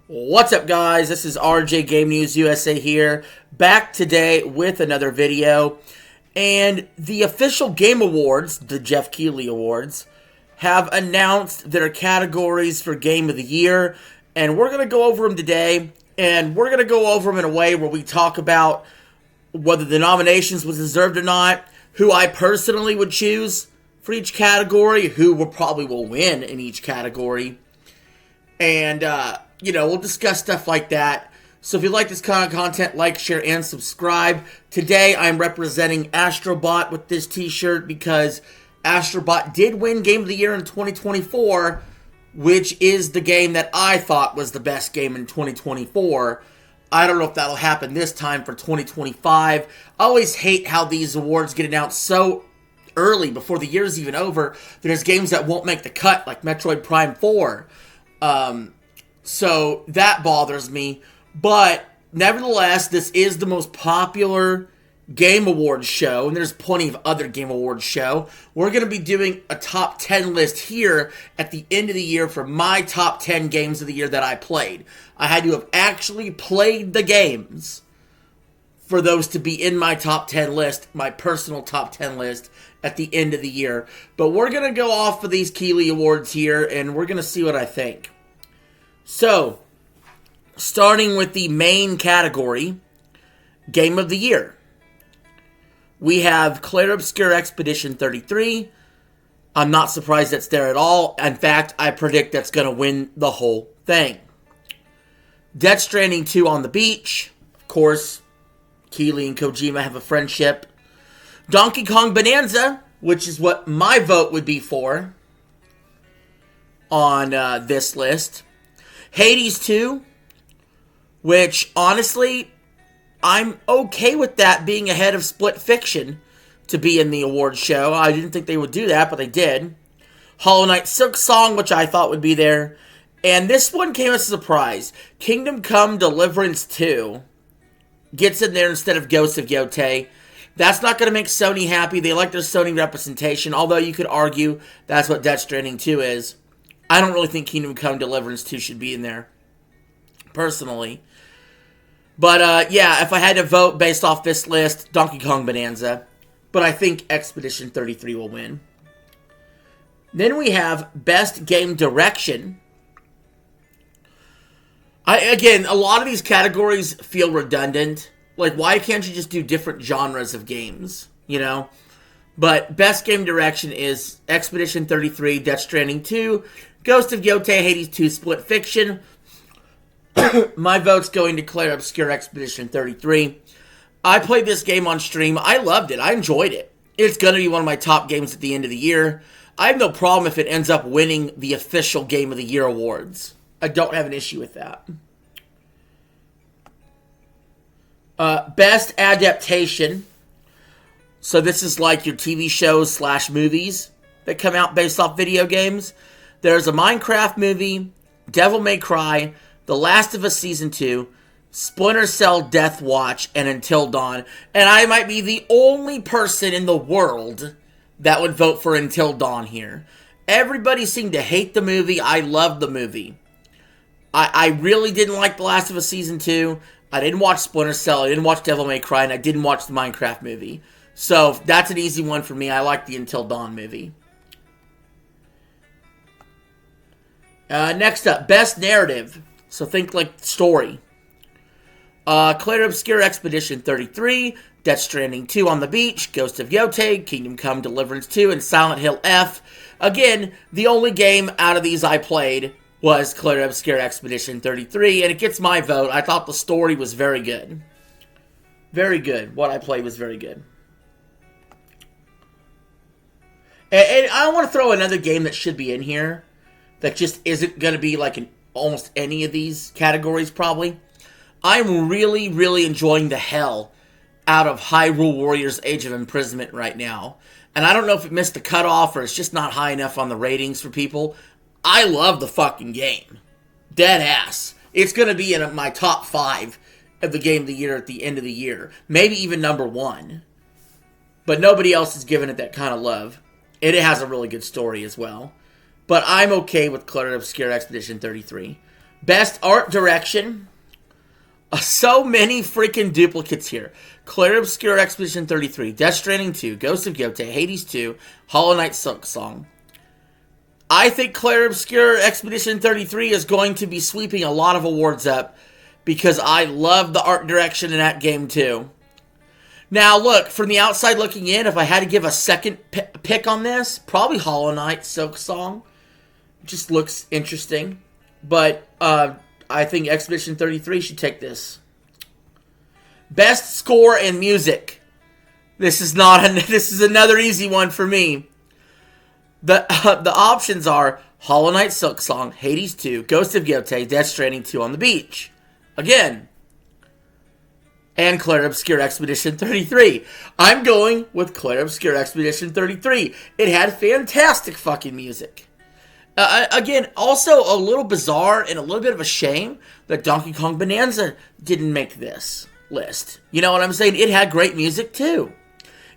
What's up, guys? This is RJ Game News USA here, back today with another video. And the official Game Awards, the Jeff Keighley Awards, have announced their categories for Game of the Year. And we're going to go over them today. And we're going to go over them in a way where we talk about whether the nominations was deserved or not, who I personally would choose for each category, who will win in each category. And, we'll discuss stuff like that. So if you like this kind of content, like, share, and subscribe. Today, I'm representing Astrobot with this t-shirt because Astrobot did win Game of the Year in 2024, which is the game that I thought was the best game in 2024. I don't know if that'll happen this time for 2025. I always hate how these awards get announced so early, before the year's even over. There's games that won't make the cut, like Metroid Prime 4. So that bothers me. But nevertheless, this is the most popular Game Awards show, and there's plenty of other Game Awards show. We're going to be doing a top 10 list here at the end of the year for my top 10 games of the year that I played. I had to have actually played the games for those to be in my top 10 list, my personal top 10 list at the end of the year. But we're going to go off of these Keighley Awards here, and we're going to see what I think. So, starting with the main category, Game of the Year. We have Clair Obscur Expedition 33. I'm not surprised that's there at all. In fact, I predict that's going to win the whole thing. Death Stranding 2 on the Beach. Of course, Keighley and Kojima have a friendship. Donkey Kong Bonanza, which is what my vote would be for on this list. Hades 2, which, honestly, I'm okay with that being ahead of Split Fiction to be in the awards show. I didn't think they would do that, but they did. Hollow Knight Silk Song, which I thought would be there. And this one came as a surprise. Kingdom Come Deliverance 2 gets in there instead of Ghost of Yotei. That's not going to make Sony happy. They like their Sony representation, although you could argue that's what Death Stranding 2 is. I don't really think Kingdom Come Deliverance 2 should be in there, personally. But, yeah, if I had to vote based off this list, Donkey Kong Bonanza. But I think Expedition 33 will win. Then we have Best Game Direction. Again, a lot of these categories feel redundant. Like, why can't you just do different genres of games, you know? But Best Game Direction is Expedition 33, Death Stranding 2, Ghost of Yotei, Hades 2, Split Fiction. My vote's going to Clair Obscur Expedition 33. I played this game on stream. I loved it. I enjoyed it. It's going to be one of my top games at the end of the year. I have no problem if it ends up winning the official Game of the Year awards. I don't have an issue with that. Best Adaptation. So this is like your TV shows / movies that come out based off video games. There's a Minecraft movie, Devil May Cry, The Last of Us Season 2, Splinter Cell Death Watch, and Until Dawn. And I might be the only person in the world that would vote for Until Dawn here. Everybody seemed to hate the movie. I loved the movie. I really didn't like The Last of Us Season 2. I didn't watch Splinter Cell. I didn't watch Devil May Cry. And I didn't watch the Minecraft movie. So that's an easy one for me. I like the Until Dawn movie. Next up, Best Narrative. So think like story. Clair Obscur Expedition 33, Death Stranding 2 on the Beach, Ghost of Yotei, Kingdom Come Deliverance 2, and Silent Hill F. Again, the only game out of these I played was Clair Obscur Expedition 33, and it gets my vote. I thought the story was very good. Very good. What I played was very good. And I want to throw another game that should be in here that just isn't going to be like in almost any of these categories, probably. I'm really, really enjoying the hell out of Hyrule Warriors Age of Imprisonment right now. And I don't know if it missed the cutoff or it's just not high enough on the ratings for people. I love the fucking game. Dead ass. It's going to be in my top 5 of the Game of the Year at the end of the year. Maybe even number 1. But nobody else is giving it that kind of love. And it has a really good story as well. But I'm okay with Clair Obscur Expedition 33. Best art direction. So many freaking duplicates here. Clair Obscur Expedition 33, Death Stranding 2, Ghost of Yotei, Hades 2, Hollow Knight Silksong. I think Clair Obscur Expedition 33 is going to be sweeping a lot of awards up because I love the art direction in that game too. Now look, from the outside looking in, if I had to give a second pick on this, probably Hollow Knight Silksong. Just looks interesting. But I think Expedition 33 should take this. Best score and music. This is another easy one for me. The options are Hollow Knight Silksong, Hades 2, Ghost of Yotei, Death Stranding 2 on the Beach. Again. And Clair Obscur Expedition 33. I'm going with Clair Obscur Expedition 33. It had fantastic fucking music. Again, also a little bizarre and a little bit of a shame that Donkey Kong Bonanza didn't make this list. You know what I'm saying? It had great music too.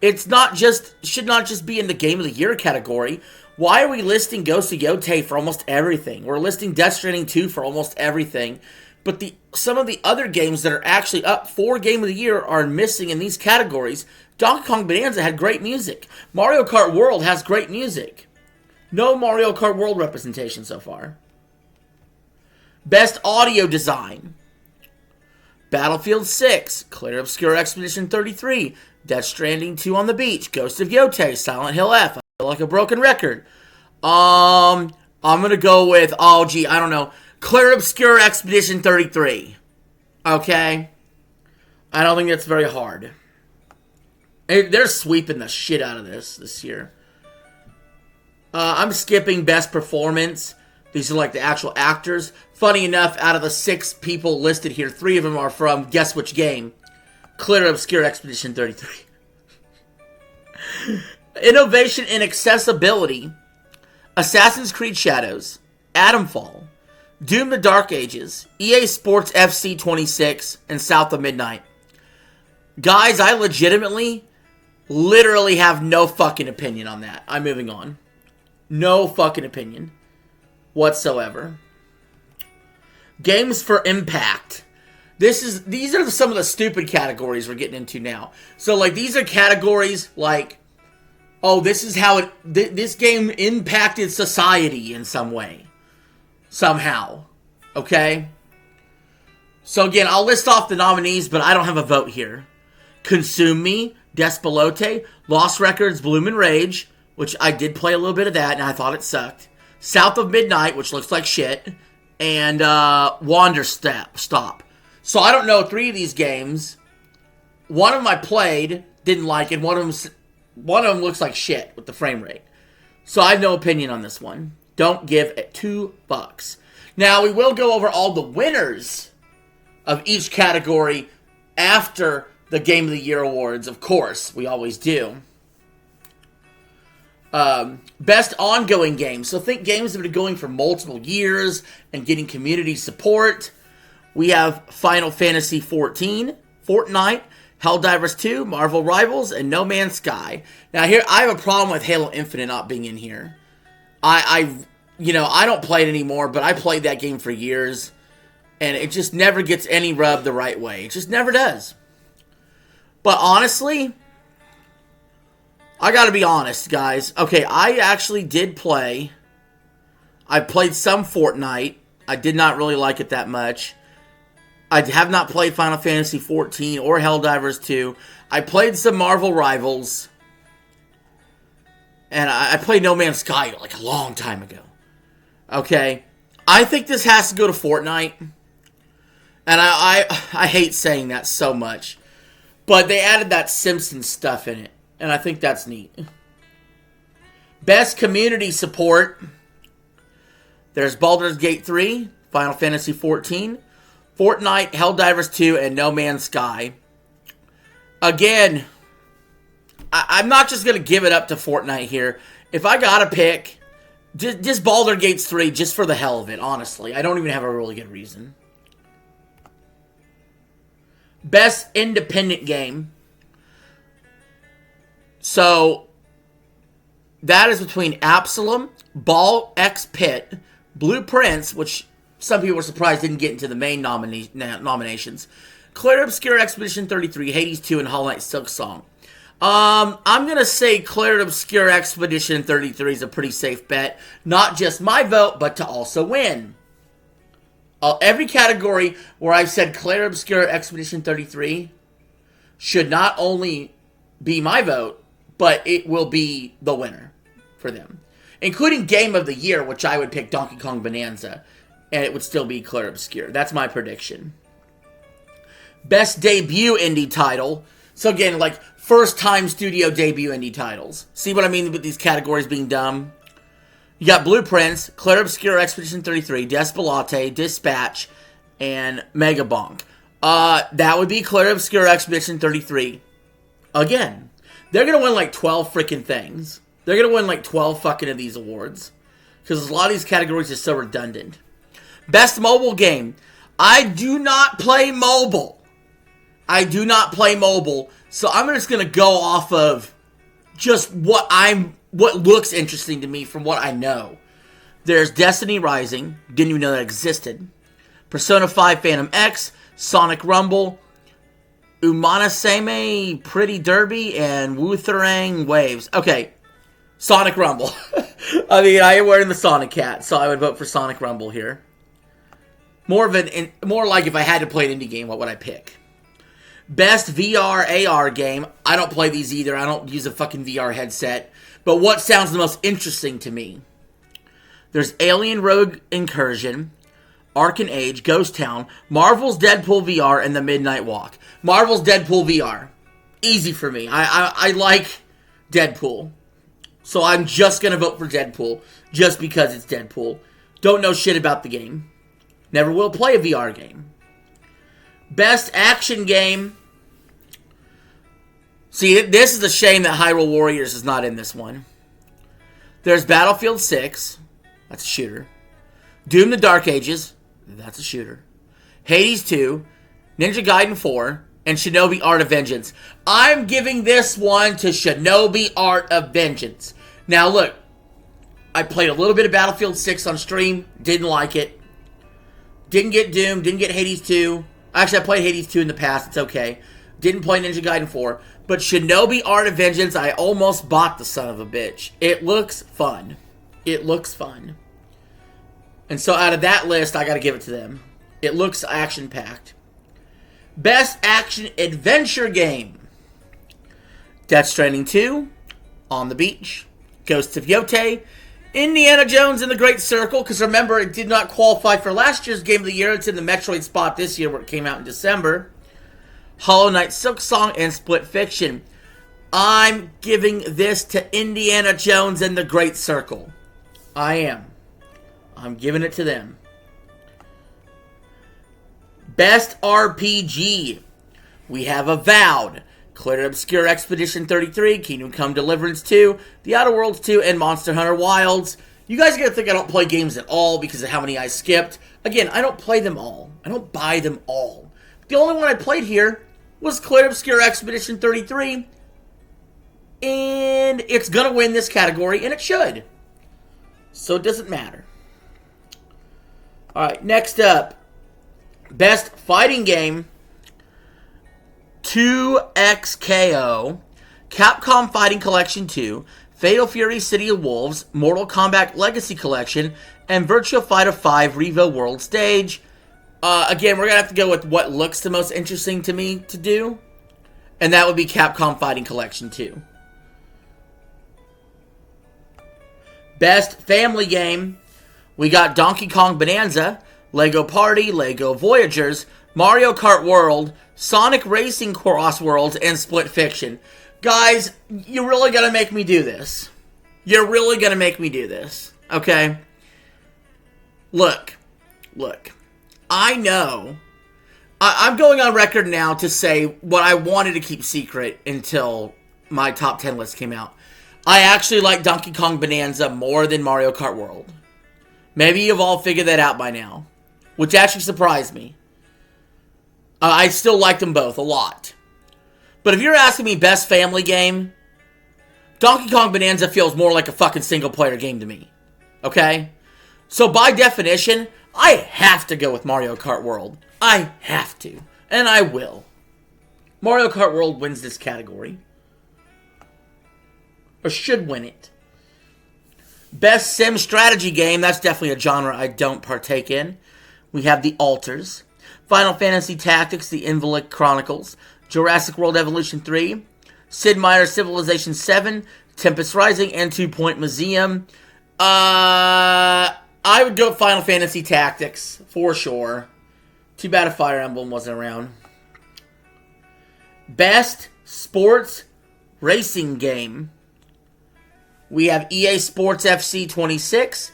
Should not just be in the Game of the Year category. Why are we listing Ghost of Yotei for almost everything? We're listing Death Stranding 2 for almost everything. But some of the other games that are actually up for Game of the Year are missing in these categories. Donkey Kong Bonanza had great music. Mario Kart World has great music. No Mario Kart World representation so far. Best audio design. Battlefield 6, Clair Obscur Expedition 33, Death Stranding 2 on the Beach, Ghost of Yotei, Silent Hill F. I feel like a broken record. I'm gonna go with, I don't know, Clair Obscur Expedition 33. Okay? I don't think that's very hard. They're sweeping the shit out of this year. I'm skipping Best Performance. These are like the actual actors. Funny enough, out of the 6 people listed here, 3 of them are from, guess which game? Clair Obscur Expedition 33. Innovation and Accessibility. Assassin's Creed Shadows. Atomfall. Doom the Dark Ages. EA Sports FC 26. And South of Midnight. Guys, I literally have no fucking opinion on that. I'm moving on. No fucking opinion whatsoever. Games for Impact. These are some of the stupid categories we're getting into now. So like these are categories like, oh, this is how this game impacted society in some way. Somehow. Okay? So again, I'll list off the nominees, but I don't have a vote here. Consume Me, Despelote, Lost Records, Bloom and Rage, which I did play a little bit of that, and I thought it sucked. South of Midnight, which looks like shit. And Wander Stop. So I don't know 3 of these games. One of them I played, didn't like it. One of them looks like shit with the frame rate. So I have no opinion on this one. Don't give it 2 fucks. Now, we will go over all the winners of each category after the Game of the Year awards. Of course, we always do. Best ongoing games. So think games that have been going for multiple years and getting community support. We have Final Fantasy XIV, Fortnite, Helldivers 2, Marvel Rivals, and No Man's Sky. Now here, I have a problem with Halo Infinite not being in here. I don't play it anymore, but I played that game for years, and it just never gets any rub the right way. It just never does. But honestly, I gotta be honest, guys. Okay, I actually did play. I played some Fortnite. I did not really like it that much. I have not played Final Fantasy XIV or Helldivers 2. I played some Marvel Rivals. And I played No Man's Sky like a long time ago. Okay. I think this has to go to Fortnite. And I hate saying that so much. But they added that Simpsons stuff in it. And I think that's neat. Best community support. There's Baldur's Gate 3, Final Fantasy XIV, Fortnite, Helldivers 2, and No Man's Sky. Again, I'm not just going to give it up to Fortnite here. If I got to pick, just Baldur's Gate 3 just for the hell of it, honestly. I don't even have a really good reason. Best independent game. So, that is between Absalom, Ball X Pit, Blueprints, which some people were surprised didn't get into the main nominations. Clair Obscur Expedition 33, Hades 2, and Hollow Knight Silksong. I'm going to say Clair Obscur Expedition 33 is a pretty safe bet. Not just my vote, but to also win. Every category where I've said Clair Obscur Expedition 33 should not only be my vote, but it will be the winner for them. Including Game of the Year, which I would pick Donkey Kong Bonanza, and it would still be Clair Obscur. That's my prediction. Best Debut Indie Title. So again, like, first-time studio debut indie titles. See what I mean with these categories being dumb? You got Blueprints, Clair Obscur Expedition 33, Despelote, Dispatch, and Megabonk. That would be Clair Obscur Expedition 33. Again, they're going to win like 12 freaking things. They're going to win like 12 fucking of these awards. Because a lot of these categories are so redundant. Best Mobile Game. I do not play mobile. So I'm just going to go off of just what looks interesting to me from what I know. There's Destiny Rising. Didn't even know that existed. Persona 5 Phantom X, Sonic Rumble, Umanaseme Pretty Derby, and Wuthering Waves. Okay, Sonic Rumble. I mean, I am wearing the Sonic hat, so I would vote for Sonic Rumble here. More like if I had to play an indie game, what would I pick? Best VR AR game. I don't play these either. I don't use a fucking VR headset. But what sounds the most interesting to me? There's Alien Rogue Incursion, Arcane Age, Ghost Town, Marvel's Deadpool VR, and The Midnight Walk. Marvel's Deadpool VR. Easy for me. I like Deadpool. So I'm just going to vote for Deadpool. Just because it's Deadpool. Don't know shit about the game. Never will play a VR game. Best Action Game. See, this is a shame that Hyrule Warriors is not in this one. There's Battlefield 6. That's a shooter. Doom the Dark Ages. That's a shooter. Hades 2. Ninja Gaiden 4. And Shinobi Art of Vengeance. I'm giving this one to Shinobi Art of Vengeance. Now, look. I played a little bit of Battlefield 6 on stream. Didn't like it. Didn't get Doom. Didn't get Hades 2. Actually, I played Hades 2 in the past. It's okay. Didn't play Ninja Gaiden 4. But Shinobi Art of Vengeance, I almost bought the son of a bitch. It looks fun. It looks fun. And so out of that list, I got to give it to them. It looks action-packed. Best Action Adventure Game. Death Stranding 2. On the Beach. Ghosts of Yote. Indiana Jones and the Great Circle, because remember, it did not qualify for last year's Game of the Year. It's in the Metroid spot this year where it came out in December. Hollow Knight Silksong and Split Fiction. I'm giving this to Indiana Jones and the Great Circle. I am. I'm giving it to them. Best RPG. We have Avowed, Clair Obscur Expedition 33, Kingdom Come Deliverance 2, The Outer Worlds 2, and Monster Hunter Wilds. You guys are going to think I don't play games at all because of how many I skipped. Again, I don't play them all. I don't buy them all. The only one I played here was Clair Obscur Expedition 33. And it's going to win this category, and it should. So it doesn't matter. Alright, next up. Best Fighting Game. 2XKO, Capcom Fighting Collection 2, Fatal Fury City of Wolves, Mortal Kombat Legacy Collection, and Virtua Fighter 5 Revo World Stage. Again, we're going to have to go with what looks the most interesting to me to do. And that would be Capcom Fighting Collection 2. Best Family Game. We got Donkey Kong Bonanza, Lego Party, Lego Voyagers, Mario Kart World, Sonic Racing Cross Worlds, and Split Fiction. Guys, you're really going to make me do this. You're really going to make me do this. Okay? Look. I know. I'm going on record now to say what I wanted to keep secret until my top 10 list came out. I actually like Donkey Kong Bonanza more than Mario Kart World. Maybe you've all figured that out by now. Which actually surprised me. I still like them both a lot. But if you're asking me best family game, Donkey Kong Bonanza feels more like a fucking single player game to me. Okay? So by definition, I have to go with Mario Kart World. I have to. And I will. Mario Kart World wins this category. Or should win it. Best sim strategy game. That's definitely a genre I don't partake in. We have The Alters. Final Fantasy Tactics, The Invalid Chronicles. Jurassic World Evolution 3. Sid Meier's Civilization 7. Tempest Rising and 2 Point Museum. I would go Final Fantasy Tactics, for sure. Too bad a Fire Emblem wasn't around. Best Sports Racing Game. We have EA Sports FC 26,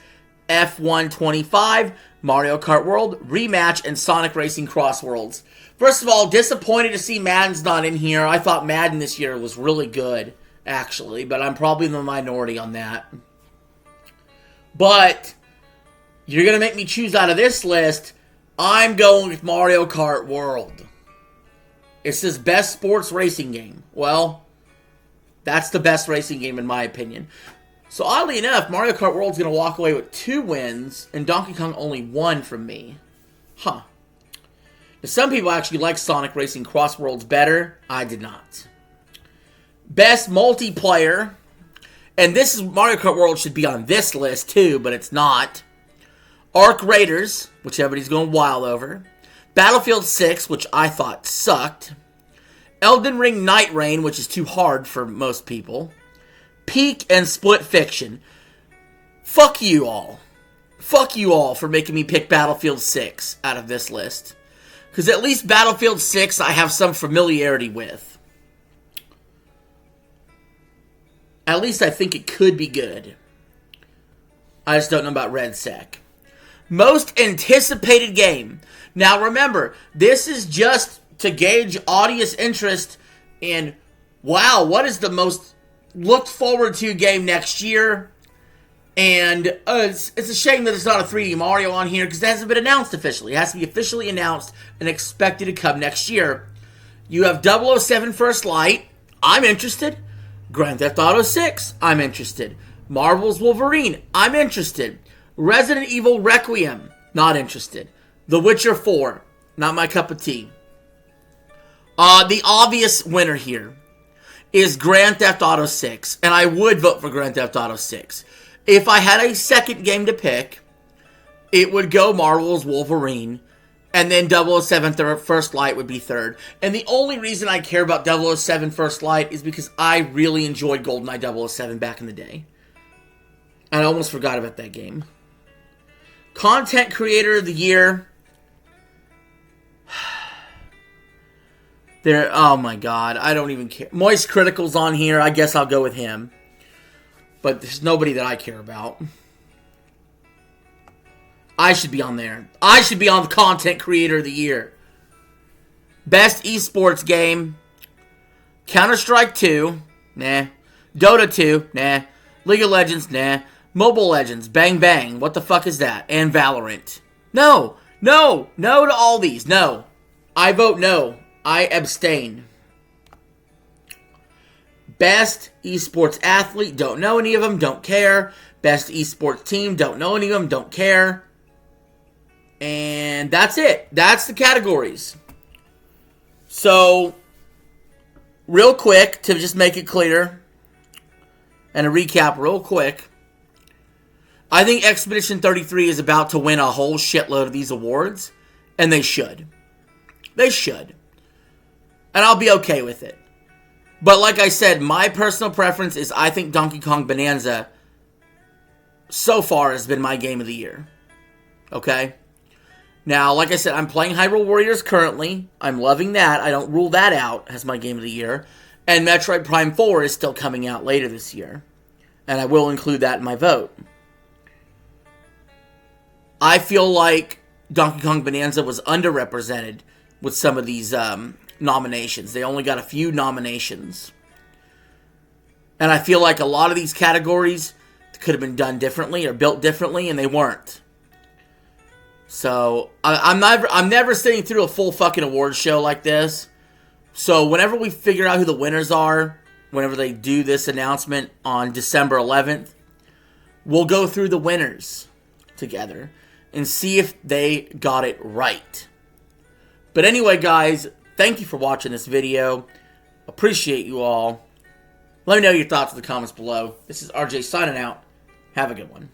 F1 25, Mario Kart World, Rematch, and Sonic Racing Cross Worlds. First of all, disappointed to see Madden's not in here. I thought Madden this year was really good, actually, but I'm probably in the minority on that. But you're going to make me choose out of this list. I'm going with Mario Kart World. It says best sports racing game. Well, that's the best racing game in my opinion. So oddly enough, Mario Kart World's going to walk away with 2 wins, and Donkey Kong only 1 from me. Huh. Now, some people actually like Sonic Racing Cross Worlds better. I did not. Best multiplayer. And this is Mario Kart World should be on this list too, but it's not. Arc Raiders, which everybody's going wild over. Battlefield 6, which I thought sucked. Elden Ring Night Rain, which is too hard for most people. Peak and Split Fiction. Fuck you all. Fuck you all for making me pick Battlefield 6 out of this list. Because at least Battlefield 6 I have some familiarity with. At least I think it could be good. I just don't know about Red Sec. Most anticipated game. Now remember, this is just to gauge audience interest in, wow, what is the most looked forward to game next year? And it's a shame that it's not a 3D Mario on here because it hasn't been announced officially. It has to be officially announced and expected to come next year. You have 007 First Light. I'm interested. Grand Theft Auto 6, I'm interested. Marvel's Wolverine, I'm interested. Resident Evil Requiem, not interested. The Witcher 4, not my cup of tea. The obvious winner here is Grand Theft Auto 6, and I would vote for Grand Theft Auto 6. If I had a second game to pick, it would go Marvel's Wolverine, and then 007 First Light would be third. And the only reason I care about 007 First Light is because I really enjoyed GoldenEye 007 back in the day. And I almost forgot about that game. Content Creator of the Year. Oh my god, I don't even care. Moist Critical's on here, I guess I'll go with him. But there's nobody that I care about. I should be on there. I should be on the Content Creator of the Year. Best esports game. Counter-Strike 2. Nah. Dota 2. Nah. League of Legends. Nah. Mobile Legends. Bang Bang. What the fuck is that? And Valorant. No. No. No to all these. No. I vote no. I abstain. Best esports athlete. Don't know any of them. Don't care. Best esports team. Don't know any of them. Don't care. And that's it. That's the categories. So, real quick, to just make it clear, and a recap real quick, I think Expedition 33 is about to win a whole shitload of these awards, and they should. They should. And I'll be okay with it. But like I said, my personal preference is I think Donkey Kong Bonanza so far has been my game of the year. Okay? Now, like I said, I'm playing Hyrule Warriors currently. I'm loving that. I don't rule that out as my game of the year. And Metroid Prime 4 is still coming out later this year. And I will include that in my vote. I feel like Donkey Kong Bonanza was underrepresented with some of these nominations. They only got a few nominations. And I feel like a lot of these categories could have been done differently or built differently, and they weren't. So, I'm never sitting through a full fucking awards show like this. So, whenever we figure out who the winners are, whenever they do this announcement on December 11th, we'll go through the winners together. and see if they got it right. But anyway, guys, thank you for watching this video. Appreciate you all. Let me know your thoughts in the comments below. This is RJ signing out. Have a good one.